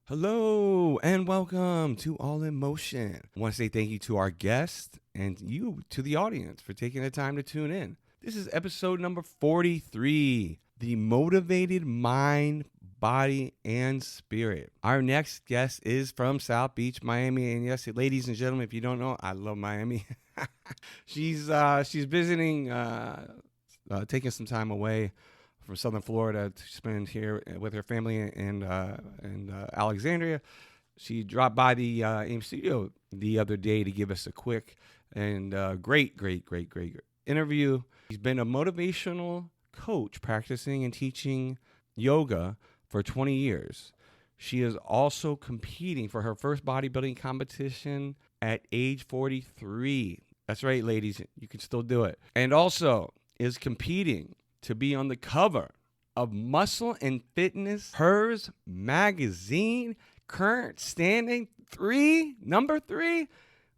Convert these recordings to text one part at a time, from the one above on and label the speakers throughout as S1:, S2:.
S1: Hello and welcome to All in Motion. I want to say thank you to our guests and you to the audience for taking the time to tune in. This is episode number 43, The Motivated Mind, Body, and Spirit. Our next guest is from South Beach, Miami. And yes, ladies and gentlemen, if you don't know, I love Miami. She's visiting, taking some time away from Southern Florida to spend here with her family in Alexandria. She dropped by the AIM studio the other day to give us a quick and great interview. She's been a motivational coach practicing and teaching yoga for 20 years. She is also competing for her first bodybuilding competition at age 43. That's right, ladies, you can still do it. And also is competing to be on the cover of Muscle and Fitness Hers magazine, current standing number 3.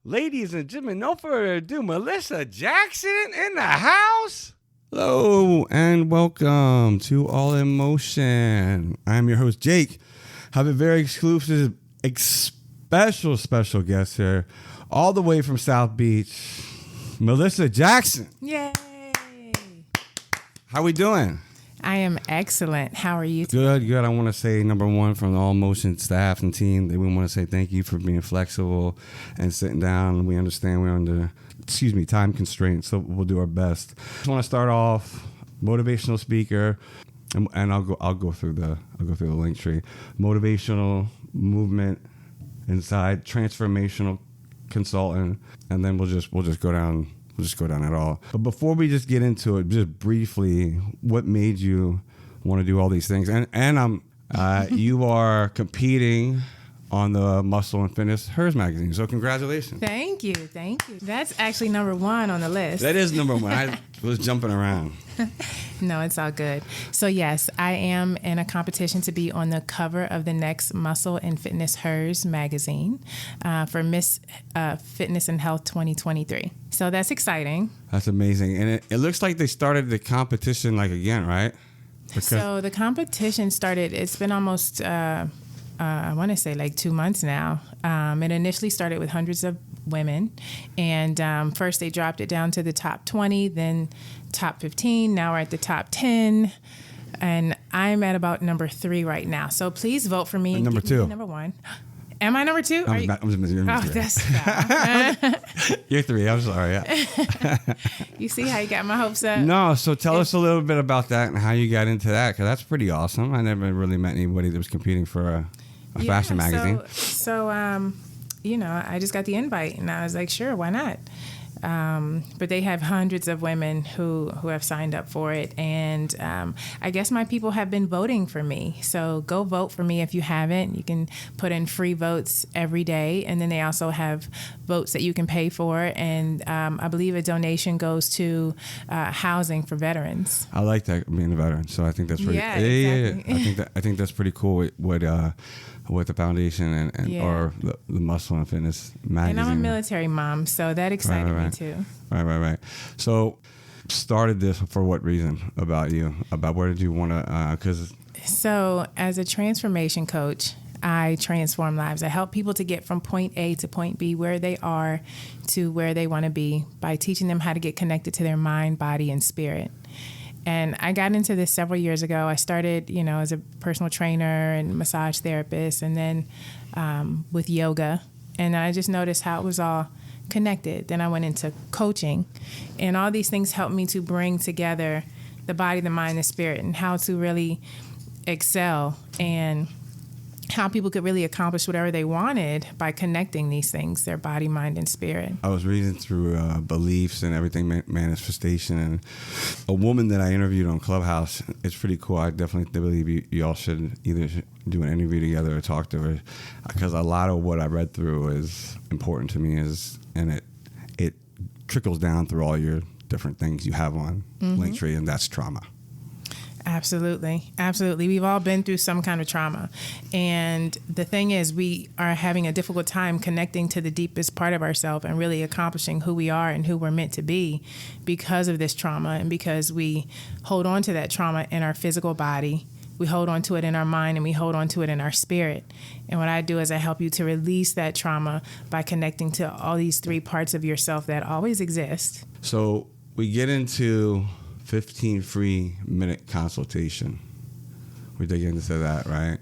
S1: Ladies and gentlemen, no further ado, Malyssa Jackson in the house. Hello and welcome to All in Motion. I'm your host, Jake. I have a very exclusive, special guest here, all the way from South Beach, Malyssa Jackson.
S2: Yay!
S1: How we doing?
S2: I am excellent. How are you today?
S1: Good. I want to say, number one, from the All Motion staff and team, we want to say thank you for being flexible and sitting down. We understand we're under, time constraints, so we'll do our best. I just want to start off, motivational speaker, and I'll go through the link tree. Motivational movement inside, transformational consultant, and then we'll just go down. We'll just go down it all. But before we just get into it, just briefly, what made you want to do all these things? And you are competing on the Muscle and Fitness Hers magazine. So congratulations.
S2: Thank you. That's actually number 1 on the list.
S1: That is number 1. I was jumping around.
S2: No, it's all good. So yes, I am in a competition to be on the cover of the next Muscle and Fitness Hers magazine for Miss Fitness and Health 2023. So that's exciting.
S1: That's amazing. And it looks like they started the competition again, right?
S2: So the competition started, it's been almost, I want to say 2 months now. It initially started with hundreds of women. And first they dropped it down to the top 20, then top 15. Now we're at the top 10. And I'm at about number 3 right now. So please vote for me.
S1: Number 2.
S2: Number 1. Am I number 2?
S1: I'm
S2: that's foul.
S1: You're 3. I'm sorry. Yeah.
S2: You see how you got my hopes up?
S1: No. So tell us a little bit about that and how you got into that, because that's pretty awesome. I never really met anybody that was competing for a fashion magazine.
S2: So I just got the invite and I was like, sure, why not? But they have hundreds of women who have signed up for it. And I guess my people have been voting for me. So go vote for me if you haven't. You can put in free votes every day. And then they also have votes that you can pay for. And I believe a donation goes to housing for veterans.
S1: I like that, being a veteran. So I think that's pretty
S2: exactly.
S1: Yeah. I think that's pretty cool with the foundation and or the Muscle and Fitness magazine.
S2: And I'm a military mom, so that excited me too.
S1: Right. So started this for what reason about you? About where did you want to,
S2: So as a transformation coach, I transform lives. I help people to get from point A to point B, where they are to where they want to be, by teaching them how to get connected to their mind, body, and spirit. And I got into this several years ago. I started, as a personal trainer and massage therapist, and then with yoga. And I just noticed how it was all connected. Then I went into coaching. And all these things helped me to bring together the body, the mind, the spirit, and how to really excel and how people could really accomplish whatever they wanted by connecting these things, their body, mind, and spirit.
S1: I was reading through beliefs and everything, manifestation, and a woman that I interviewed on Clubhouse. It's pretty cool. I definitely believe you all should either do an interview together or talk to her, because a lot of what I read through is important to me, and it trickles down through all your different things you have on Linktree, and that's trauma.
S2: Absolutely. We've all been through some kind of trauma. And the thing is, we are having a difficult time connecting to the deepest part of ourselves and really accomplishing who we are and who we're meant to be because of this trauma, and because we hold on to that trauma in our physical body, we hold on to it in our mind and we hold on to it in our spirit. And what I do is I help you to release that trauma by connecting to all these 3 parts of yourself that always exist.
S1: So we get into 15 free minute consultation. We dig into that, right?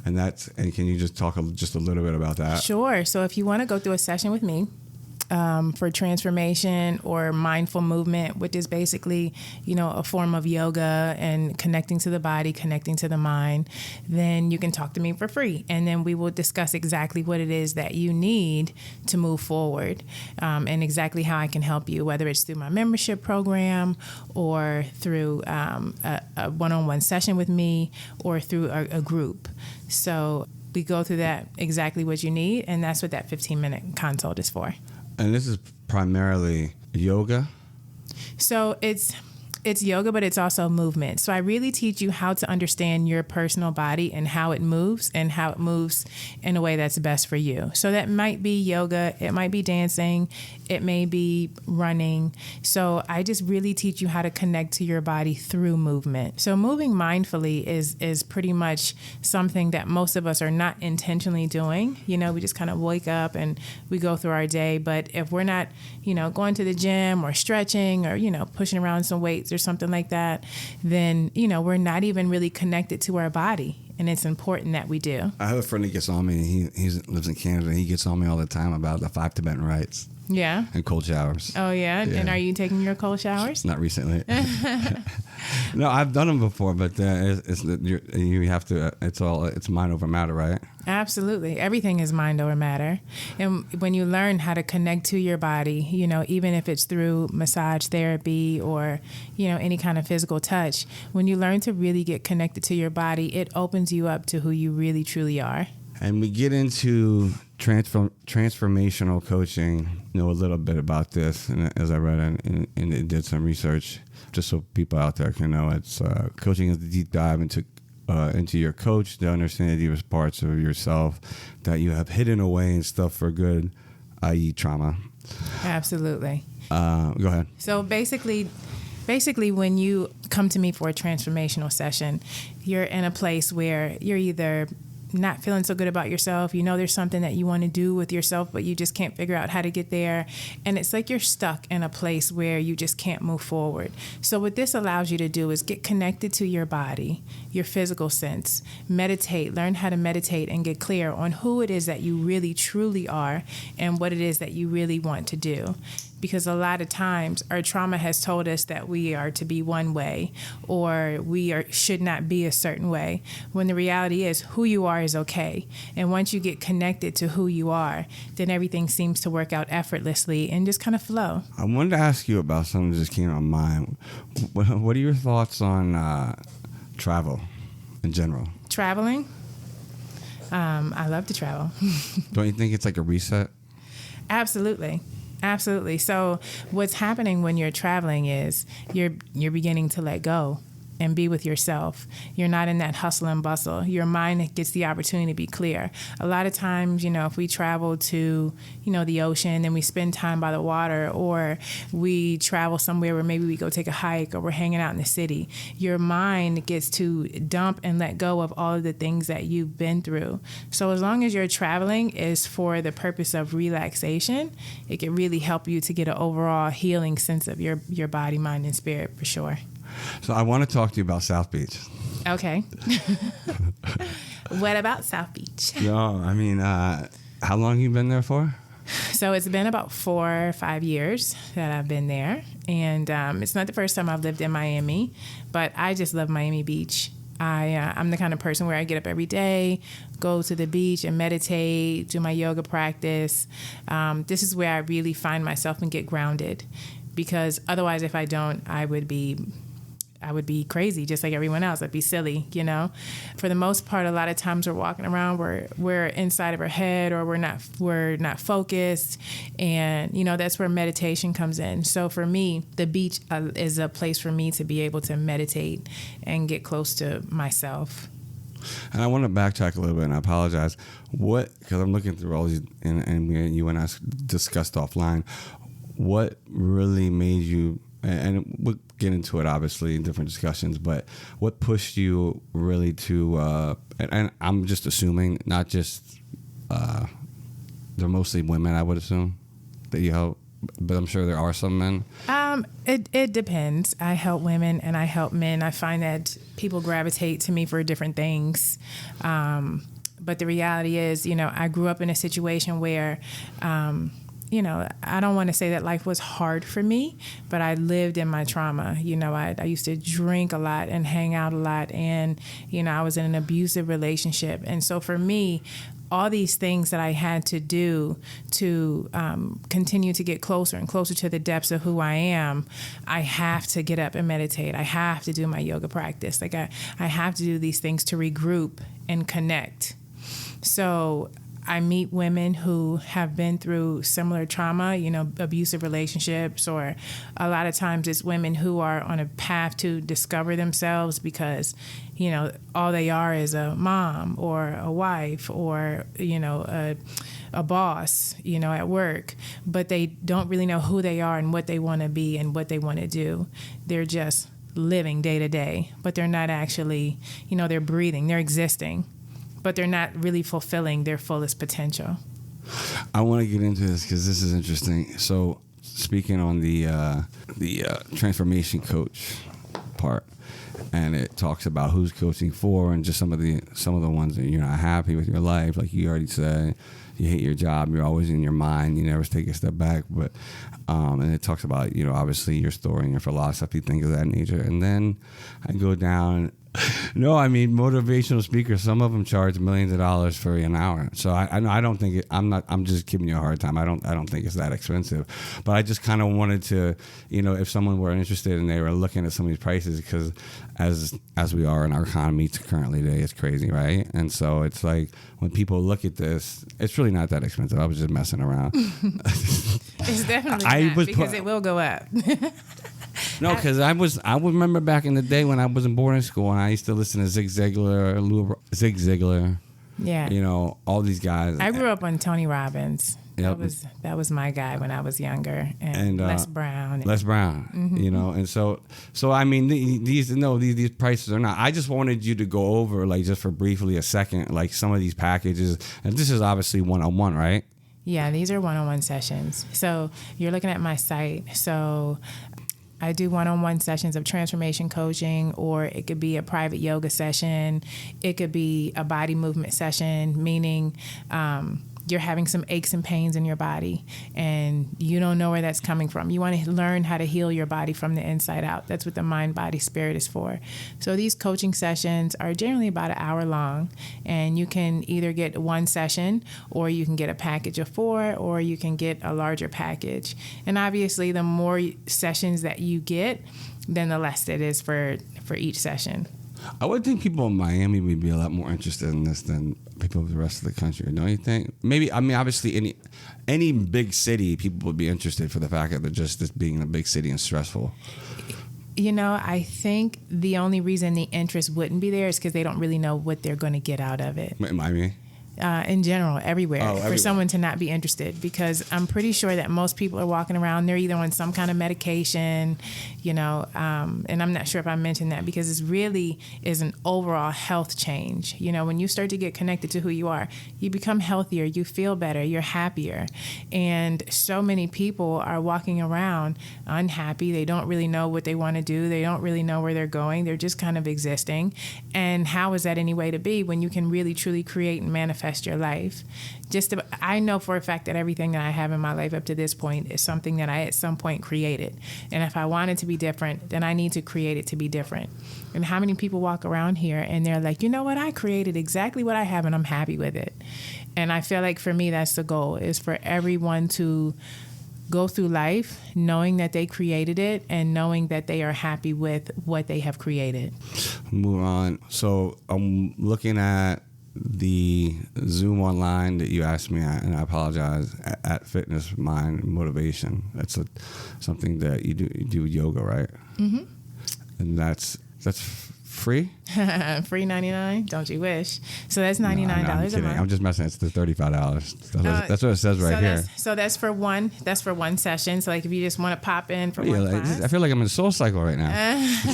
S1: And can you just talk just a little bit about that?
S2: Sure. So if you want to go through a session with me, for transformation or mindful movement, which is basically, a form of yoga and connecting to the body, connecting to the mind, then you can talk to me for free. And then we will discuss exactly what it is that you need to move forward, and exactly how I can help you, whether it's through my membership program or through a one-on-one session with me or through a group. So we go through that, exactly what you need, and that's what that 15-minute consult is for.
S1: And this is primarily yoga?
S2: So it's yoga, but it's also movement. So I really teach you how to understand your personal body and how it moves in a way that's best for you. So that might be yoga, it might be dancing, it may be running. So I just really teach you how to connect to your body through movement. So moving mindfully is pretty much something that most of us are not intentionally doing. We just kind of wake up and we go through our day. But if we're not, going to the gym or stretching or, pushing around some weights or something like that, then, we're not even really connected to our body. And it's important that we do.
S1: I have a friend that gets on me. He lives in Canada. He gets on me all the time about the 5 Tibetan rites.
S2: Yeah.
S1: And cold showers.
S2: Oh, yeah? And are you taking your cold showers?
S1: Not recently. No, I've done them before, but you have to. It's mind over matter, right?
S2: Absolutely. Everything is mind over matter. And when you learn how to connect to your body, even if it's through massage therapy or, any kind of physical touch, when you learn to really get connected to your body, it opens you up to who you really, truly are.
S1: And we get into transformational coaching. Know a little bit about this, and as I read and did some research, just so people out there can know, it's coaching is the deep dive into your coach to understand the deepest parts of yourself that you have hidden away and stuff for good, i.e. trauma.
S2: Absolutely.
S1: Go ahead.
S2: So basically, when you come to me for a transformational session, you're in a place where you're either not feeling so good about yourself. There's something that you want to do with yourself, but you just can't figure out how to get there. And it's like you're stuck in a place where you just can't move forward. So what this allows you to do is get connected to your body, your physical sense, meditate, learn how to meditate and get clear on who it is that you really truly are and what it is that you really want to do. Because a lot of times our trauma has told us that we are to be one way or should not be a certain way, when the reality is who you are is okay. And once you get connected to who you are, then everything seems to work out effortlessly and just kind of flow.
S1: I wanted to ask you about something that just came to mind. What are your thoughts on travel in general?
S2: Traveling? I love to travel.
S1: Don't you think it's like a reset?
S2: Absolutely. Absolutely. So what's happening when you're traveling is you're beginning to let go and be with yourself. You're not in that hustle and bustle. Your mind gets the opportunity to be clear. A lot of times, if we travel to, the ocean and we spend time by the water, or we travel somewhere where maybe we go take a hike or we're hanging out in the city, your mind gets to dump and let go of all of the things that you've been through. So as long as you're traveling is for the purpose of relaxation, it can really help you to get an overall healing sense of your body, mind, and spirit for sure.
S1: So I want to talk to you about South Beach.
S2: Okay. What about South Beach?
S1: No, I mean, how long have you been there for?
S2: So it's been about 4 or 5 years that I've been there. And it's not the first time I've lived in Miami, but I just love Miami Beach. I'm the kind of person where I get up every day, go to the beach and meditate, do my yoga practice. This is where I really find myself and get grounded, because otherwise if I don't, I would be crazy, just like everyone else. I'd be silly, For the most part, a lot of times we're walking around, we're inside of our head, or we're not focused, and that's where meditation comes in. So for me, the beach is a place for me to be able to meditate and get close to myself.
S1: And I want to backtrack a little bit, and I apologize. Because I'm looking through all these, and you and I discussed offline. What really made you and we'll get into it obviously in different discussions, but what pushed you really to, and I'm just assuming not just, they're mostly women, I would assume, that you help, but I'm sure there are some men.
S2: It depends. I help women and I help men. I find that people gravitate to me for different things. But the reality is, I grew up in a situation where, I don't want to say that life was hard for me, but I lived in my trauma. I used to drink a lot and hang out a lot, and, I was in an abusive relationship. And so for me, all these things that I had to do to continue to get closer and closer to the depths of who I am, I have to get up and meditate. I have to do my yoga practice. Like I have to do these things to regroup and connect. So I meet women who have been through similar trauma, abusive relationships, or a lot of times it's women who are on a path to discover themselves because, all they are is a mom or a wife or, a boss, at work, but they don't really know who they are and what they want to be and what they want to do. They're just living day to day, but they're not actually, they're breathing, they're existing, but they're not really fulfilling their fullest potential.
S1: I want to get into this because this is interesting. So speaking on the transformation coach part, and it talks about who's coaching for and just some of the ones that you're not happy with your life. Like you already said, you hate your job. You're always in your mind. You never take a step back. But and it talks about, obviously your story and your philosophy, things of that nature. And then I go down. No, I mean motivational speakers. Some of them charge millions of dollars for an hour. So I don't think I'm just giving you a hard time. I don't think it's that expensive. But I just kind of wanted to, if someone were interested and they were looking at some of these prices, because as we are in our economy currently today, it's crazy, right? And so it's like when people look at this, it's really not that expensive. I was just messing around.
S2: It's definitely not, because it will go up.
S1: No, because I remember back in the day when I was in boarding school and I used to listen to Zig Ziglar.
S2: Yeah.
S1: All these guys.
S2: I grew up on Tony Robbins.
S1: Yep.
S2: That was my guy when I was younger, and Les Brown.
S1: Mm-hmm. And so I mean these prices are not. I just wanted you to go over, like, just for briefly a second, like some of these packages, and this is obviously 1-on-1, right?
S2: Yeah, these are 1-on-1 sessions. So you're looking at my site. So I do 1-on-1 sessions of transformation coaching, or it could be a private yoga session. It could be a body movement session, meaning you're having some aches and pains in your body and you don't know where that's coming from. You want to learn how to heal your body from the inside out. That's what the mind, body, spirit is for. So these coaching sessions are generally about an hour long, and you can either get one session, or you can get a package of 4, or you can get a larger package. And obviously the more sessions that you get, then the less it is for each session.
S1: I would think people in Miami would be a lot more interested in this than people of the rest of the country. Don't you think? Maybe, I mean, obviously any big city, people would be interested for the fact that they're just this being a big city and stressful.
S2: I think the only reason the interest wouldn't be there is because they don't really know what they're going to get out of it.
S1: Miami?
S2: In general, everywhere,
S1: everywhere,
S2: for someone to not be interested, because I'm pretty sure that most people are walking around, they're either on some kind of medication, and I'm not sure if I mentioned that, because it really is an overall health change. When you start to get connected to who you are, you become healthier, you feel better, you're happier. And so many people are walking around unhappy. They don't really know what they want to do. They don't really know where they're going. They're just kind of existing. And how is that any way to be when you can really, truly create and manifest your life? I know for a fact that everything that I have in my life up to this point is something that I at some point created. And if I want it to be different, then I need to create it to be different. And how many people walk around here and they're like, you know what, I created exactly what I have and I'm happy with it. And I feel like for me, that's the goal, is for everyone to go through life knowing that they created it and knowing that they are happy with what they have created.
S1: Move on. So I'm looking at the Zoom online that you asked me at, and I apologize, at Fitness Mind Motivation. That's something that you do yoga, right? Mm-hmm. And that's Free?
S2: Free 99? Don't you wish? So that's $99
S1: I'm
S2: a
S1: kidding.
S2: month.
S1: I'm just messing. It's the $35. That's what it says right here.
S2: So that's for one. That's for one session. So like if you just want to pop in for
S1: Yeah,
S2: one
S1: like,
S2: class.
S1: I feel like I'm in a Soul Cycle right now.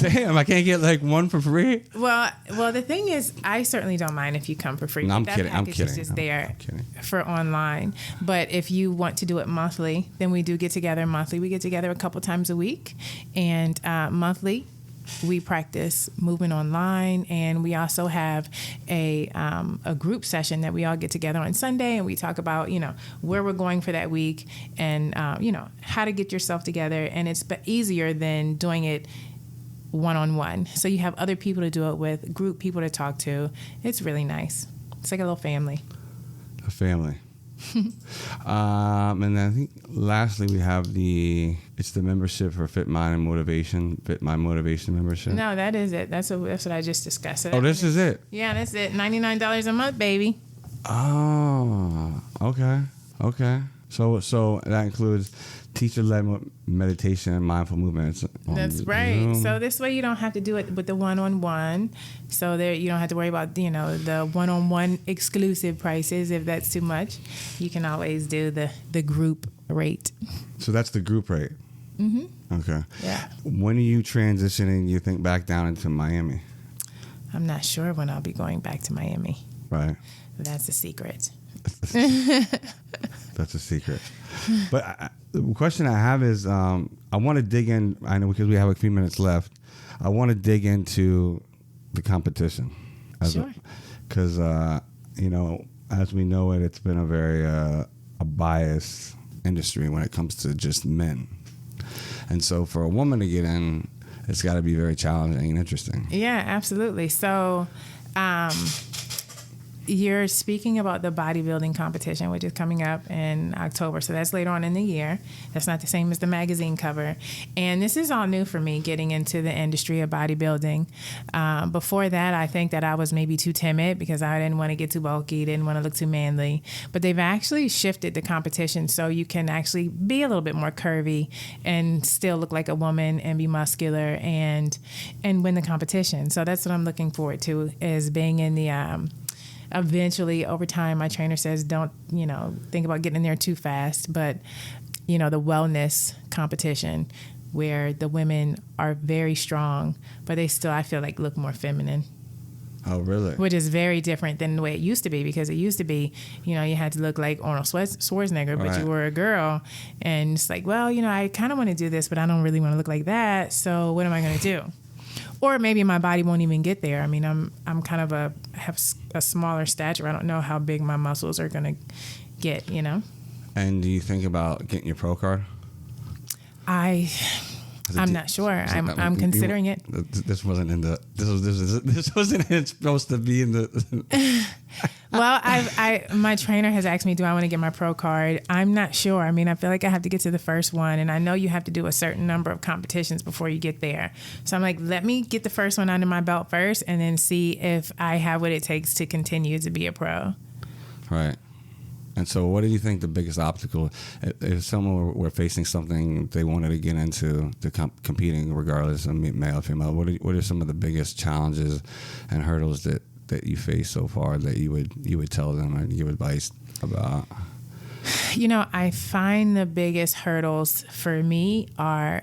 S1: Damn, I can't get like one for free.
S2: Well, the thing is, I certainly don't mind if you come for free.
S1: No, I'm
S2: that
S1: kidding. I'm
S2: package
S1: kidding.
S2: is just
S1: I'm
S2: there
S1: kidding.
S2: for online. But if you want to do it monthly, then we do get together monthly. We get together a couple times a week, and monthly we practice movement online, and we also have a group session that we all get together on Sunday, and we talk about where we're going for that week, and how to get yourself together. And it's easier than doing it one-on-one. So you have other people to do it with, group people to talk to. It's really nice. It's like a little family.
S1: A family. And then I think lastly we have the membership for Fit Mind Motivation membership.
S2: No, that is it. That's what I just discussed.
S1: Oh, this is it?
S2: Yeah, that's it. $99 a month, baby.
S1: Oh, okay. So that includes teacher-led meditation and mindful movement.
S2: That's right.
S1: Zoom.
S2: So this way you don't have to do it with the one-on-one. So there you don't have to worry about, the one-on-one exclusive prices. If that's too much, you can always do the group rate.
S1: So that's the group rate. Mm-hmm. Okay.
S2: Yeah.
S1: When are you transitioning, you think, back down into Miami?
S2: I'm not sure when I'll be going back to Miami.
S1: Right.
S2: That's a secret.
S1: That's a secret. But the question I have is, I want to dig in. I know because we have a few minutes left. I want to dig into the competition.
S2: Sure.
S1: Because as we know it, it's been a very a biased industry when it comes to just men. And so for a woman to get in, it's got to be very challenging and interesting.
S2: Yeah, absolutely. So, you're speaking about the bodybuilding competition, which is coming up in October. So that's later on in the year. That's not the same as the magazine cover. And this is all new for me, getting into the industry of bodybuilding. Before that, I think that I was maybe too timid because I didn't want to get too bulky, didn't want to look too manly. But they've actually shifted the competition so you can actually be a little bit more curvy and still look like a woman and be muscular and win the competition. So that's what I'm looking forward to, is being in the eventually, over time, my trainer says, don't, think about getting in there too fast. But, the wellness competition where the women are very strong, but they still, I feel like, look more feminine.
S1: Oh, really? Which
S2: is very different than the way it used to be, because it used to be, you had to look like Arnold Schwarzenegger, but you were a girl. And it's like, well, I kind of want to do this, but I don't really want to look like that. So what am I going to do? Or maybe my body won't even get there. I mean, I'm kind of have a smaller stature. I don't know how big my muscles are going to get,
S1: And do you think about getting your pro card?
S2: I'm not sure. I'm considering it.
S1: This wasn't in the. This wasn't supposed to be in the.
S2: Well, my trainer has asked me, do I want to get my pro card? I'm not sure. I mean, I feel like I have to get to the first one, and I know you have to do a certain number of competitions before you get there. So I'm like, let me get the first one under my belt first, and then see if I have what it takes to continue to be a pro.
S1: Right. And so what do you think the biggest obstacle, if someone were facing something they wanted to get into, competing regardless of male or female, what are some of the biggest challenges and hurdles that you face so far that you would tell them and give advice about?
S2: I find the biggest hurdles for me are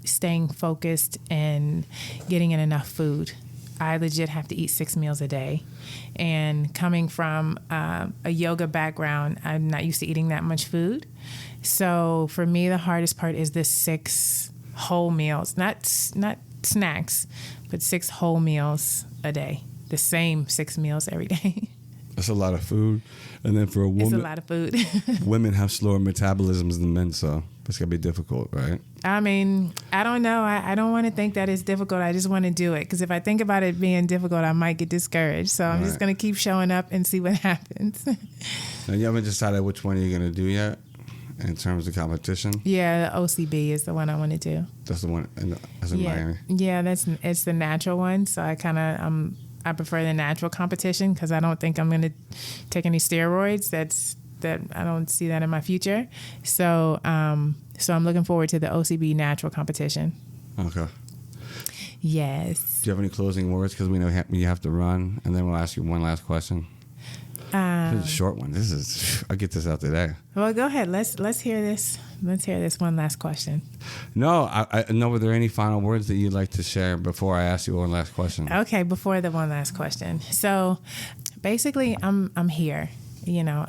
S2: staying focused and getting in enough food. I legit have to eat 6 meals a day. And coming from a yoga background, I'm not used to eating that much food. So for me, the hardest part is the 6 whole meals, not snacks, but 6 whole meals a day. The same 6 meals every day.
S1: That's a lot of food. And then for a woman,
S2: it's a lot of food.
S1: Women have slower metabolisms than men, so it's going to be difficult, right?
S2: I mean, I don't know. I don't want to think that it's difficult. I just want to do it. Because if I think about it being difficult, I might get discouraged. So I'm just going to keep showing up and see what happens.
S1: Now, you haven't decided which one you're going to do yet in terms of competition?
S2: Yeah, the OCB is the one I want to do.
S1: That's the one in Miami?
S2: Yeah, it's the natural one. So I prefer the natural competition because I don't think I'm going to take any steroids. That I don't see that in my future. So I'm looking forward to the OCB natural competition.
S1: Okay.
S2: Yes.
S1: Do you have any closing words? Because we know you have to run, and then we'll ask you one last question. This is a short one. I'll get this out today.
S2: Well, go ahead. Let's hear this. Let's hear this one last question.
S1: No, I know. Were there any final words that you'd like to share before I ask you one last question?
S2: Okay, before the one last question. So, basically, I'm here.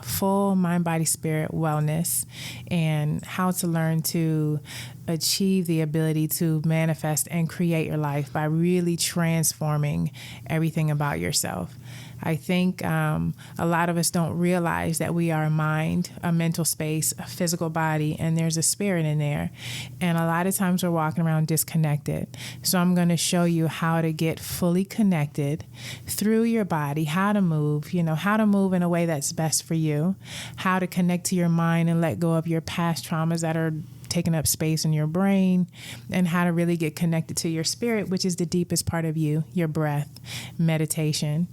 S2: Full mind, body, spirit wellness, and how to learn to achieve the ability to manifest and create your life by really transforming everything about yourself. I think a lot of us don't realize that we are a mind, a mental space, a physical body, and there's a spirit in there. And a lot of times we're walking around disconnected. So I'm going to show you how to get fully connected through your body, how to move, how to move in a way that's best for you, how to connect to your mind and let go of your past traumas that are taking up space in your brain, and how to really get connected to your spirit, which is the deepest part of you, your breath, meditation.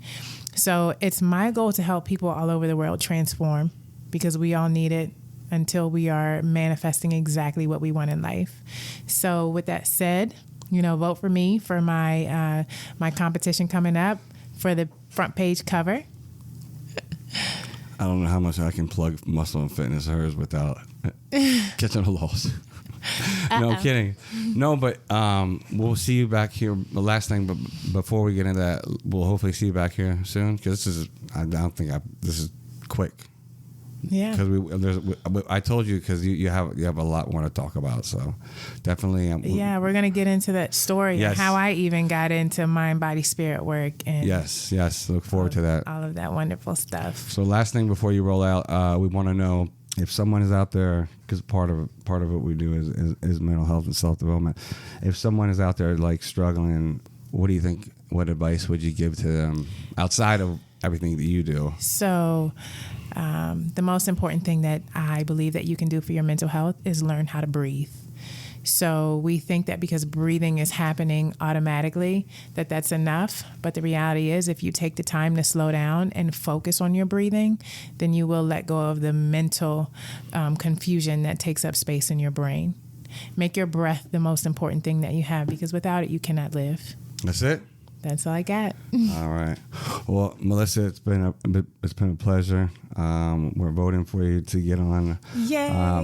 S2: So it's my goal to help people all over the world transform, because we all need it until we are manifesting exactly what we want in life. So with that said, vote for me for my my competition coming up for the front page cover.
S1: I don't know how much I can plug Muscle and Fitness Hers without catching a loss. No, I'm kidding. No, but we'll see you back here. The last thing, but before we get into that, we'll hopefully see you back here soon, because this is quick.
S2: Yeah.
S1: Because I told you, because you have a lot more to talk about. So definitely.
S2: We're gonna get into that story.
S1: Yes.
S2: And how I even got into mind, body, spirit work. And
S1: yes. Look forward to that.
S2: All of that wonderful stuff.
S1: So last thing before you roll out, we want to know if someone is out there, because part of what we do is mental health and self-development. If someone is out there like struggling, what do you think? What advice would you give to them outside of everything that you do?
S2: So the most important thing that I believe that you can do for your mental health is learn how to breathe. So we think that because breathing is happening automatically, that's enough. But the reality is, if you take the time to slow down and focus on your breathing, then you will let go of the mental confusion that takes up space in your brain. Make your breath the most important thing that you have, because without it, you cannot live.
S1: That's it?
S2: That's all I got.
S1: All right. Well, Malyssa, it's been a pleasure. We're voting for you to get on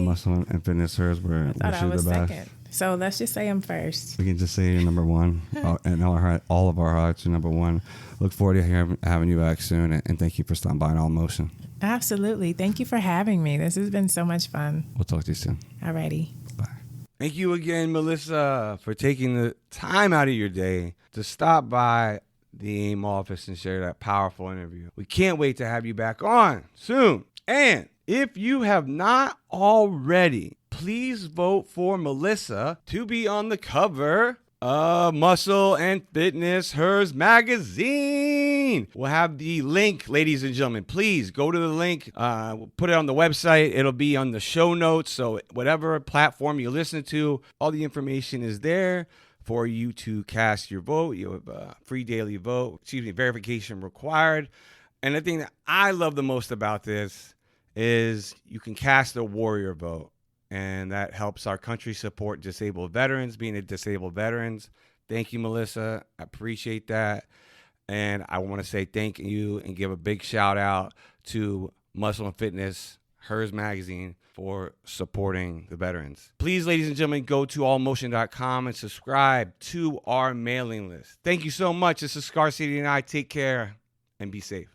S1: Muscle and Fitness Hers.
S2: I thought I was second. So let's just say I'm first.
S1: We can just say you're number one. And all of our hearts are number one. Look forward to having you back soon. And thank you for stopping by in All Motion.
S2: Absolutely. Thank you for having me. This has been so much fun.
S1: We'll talk to you soon.
S2: Alrighty.
S1: Bye. Thank you again, Malyssa, for taking the time out of your day to stop by the AIM office and share that powerful interview. We can't wait to have you back on soon. And if you have not already, please vote for Malyssa to be on the cover of Muscle and Fitness Hers magazine. We'll have the link, ladies and gentlemen. Please go to the link. We'll put it on the website. It'll be on the show notes. So whatever platform you listen to, all the information is there for you to cast your vote. You have a free daily vote, verification required. And the thing that I love the most about this is you can cast a warrior vote. And that helps our country support disabled veterans, being a disabled veterans. Thank you, Malyssa. I appreciate that. And I want to say thank you and give a big shout out to Muscle and Fitness Hers magazine for supporting the veterans. Please, ladies and gentlemen, go to allmotion.com and subscribe to our mailing list. Thank you so much. This is Scar City and I. Take care and be safe.